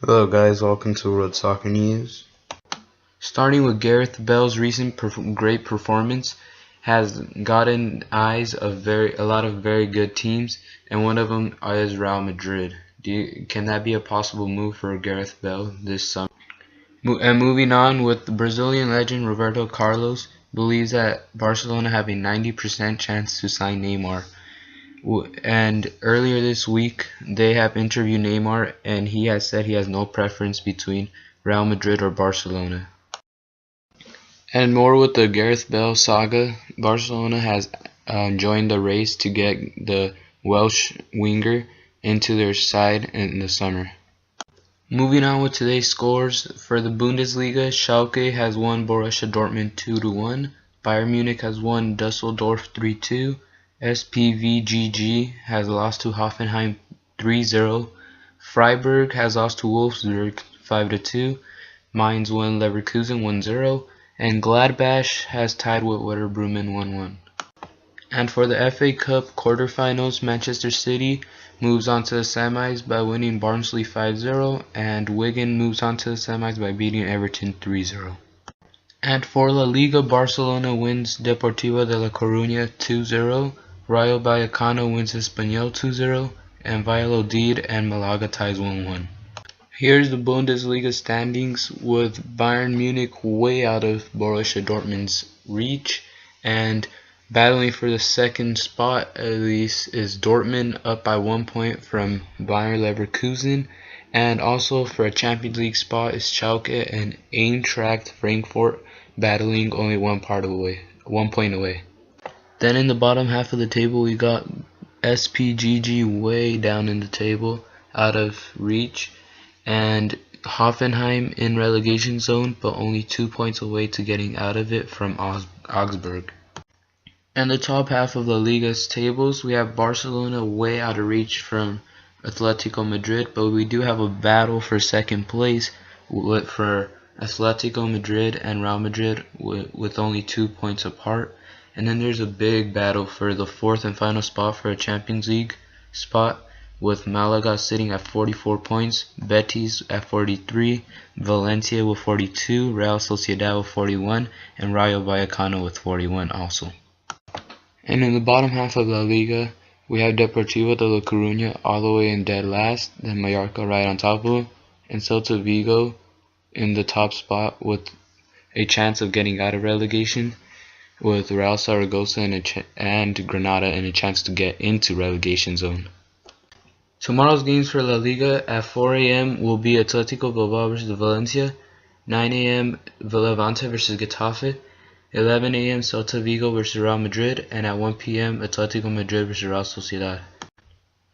Hello guys, welcome to World Soccer News. Starting with Gareth Bale's recent great performance has gotten eyes of a lot of very good teams, and one of them is Real Madrid. Can that be a possible move for Gareth Bale this summer? And moving on with the Brazilian legend Roberto Carlos believes that Barcelona have a 90% chance to sign Neymar. And earlier this week, they have interviewed Neymar, and he has said he has no preference between Real Madrid or Barcelona. And more with the Gareth Bale saga, Barcelona has joined the race to get the Welsh winger into their side in the summer. Moving on with today's scores, for the Bundesliga, Schalke has won Borussia Dortmund 2-1, Bayern Munich has won Düsseldorf 3-2, SPVGG has lost to Hoffenheim 3-0, Freiburg has lost to Wolfsburg 5-2, Mainz won Leverkusen 1-0, and Gladbach has tied with Werder Bremen 1-1. And for the FA Cup quarterfinals, Manchester City moves on to the semis by winning Barnsley 5-0, and Wigan moves on to the semis by beating Everton 3-0. And for La Liga, Barcelona wins Deportivo de La Coruña 2-0, Rayo Vallecano wins Espanyol 2-0, and Valladolid and Malaga ties 1-1. Here's the Bundesliga standings, with Bayern Munich way out of Borussia Dortmund's reach, and battling for the second spot at least is Dortmund, up by 1 point from Bayer Leverkusen, and also for a Champions League spot is Schalke and Eintracht Frankfurt battling only 1 point away. Then in the bottom half of the table we got SPGG way down in the table, out of reach, and Hoffenheim in relegation zone, but only 2 points away to getting out of it from Augsburg. And the top half of La Liga's tables, we have Barcelona way out of reach from Atletico Madrid, but we do have a battle for second place for Atletico Madrid and Real Madrid with only 2 points apart. And then there's a big battle for the fourth and final spot for a Champions League spot, with Malaga sitting at 44 points, Betis at 43, Valencia with 42, Real Sociedad with 41, and Rayo Vallecano with 41 also. And in the bottom half of La Liga, we have Deportivo de La Coruña all the way in dead last, then Mallorca right on top of them, and Celta Vigo in the top spot with a chance of getting out of relegation, with Real Zaragoza and Granada and a chance to get into relegation zone. Tomorrow's games for La Liga at 4 a.m. will be Atletico Bilbao versus Valencia, 9 a.m. Levante versus Getafe, 11 a.m. Celta Vigo versus Real Madrid, and at 1 p.m. Atletico Madrid versus Real Sociedad.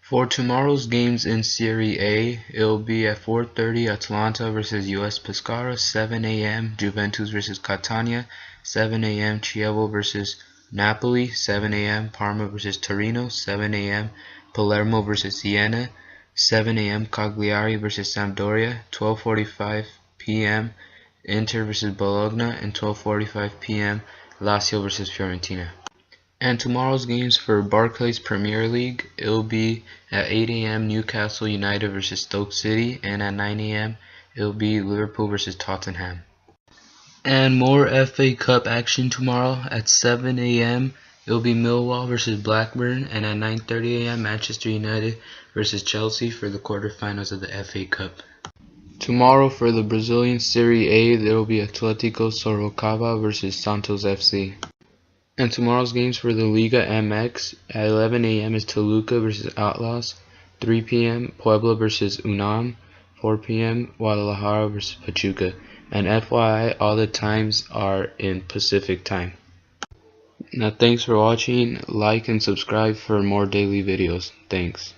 For tomorrow's games in Serie A, it will be at 4:30 Atalanta versus US Pescara, 7 a.m. Juventus versus Catania, 7 a.m. Chievo versus Napoli, 7 a.m. Parma versus Torino, 7 a.m. Palermo versus Siena, 7 a.m. Cagliari versus Sampdoria, 12:45 p.m. Inter versus Bologna, and 12:45 p.m. Lazio versus Fiorentina. And tomorrow's games for Barclays Premier League, it will be at 8 a.m. Newcastle United versus Stoke City, and at 9 a.m. it will be Liverpool versus Tottenham. And more FA Cup action tomorrow at 7 a.m. it will be Millwall versus Blackburn, and at 9:30 a.m. Manchester United versus Chelsea for the quarterfinals of the FA Cup. Tomorrow for the Brazilian Serie A, there will be Atletico Sorocaba versus Santos FC. And tomorrow's games for the Liga MX, at 11 a.m. is Toluca versus Atlas, 3 p.m. Puebla versus UNAM, 4 p.m. Guadalajara versus Pachuca. And FYI, all the times are in Pacific time. Now thanks for watching, like and subscribe for more daily videos. Thanks.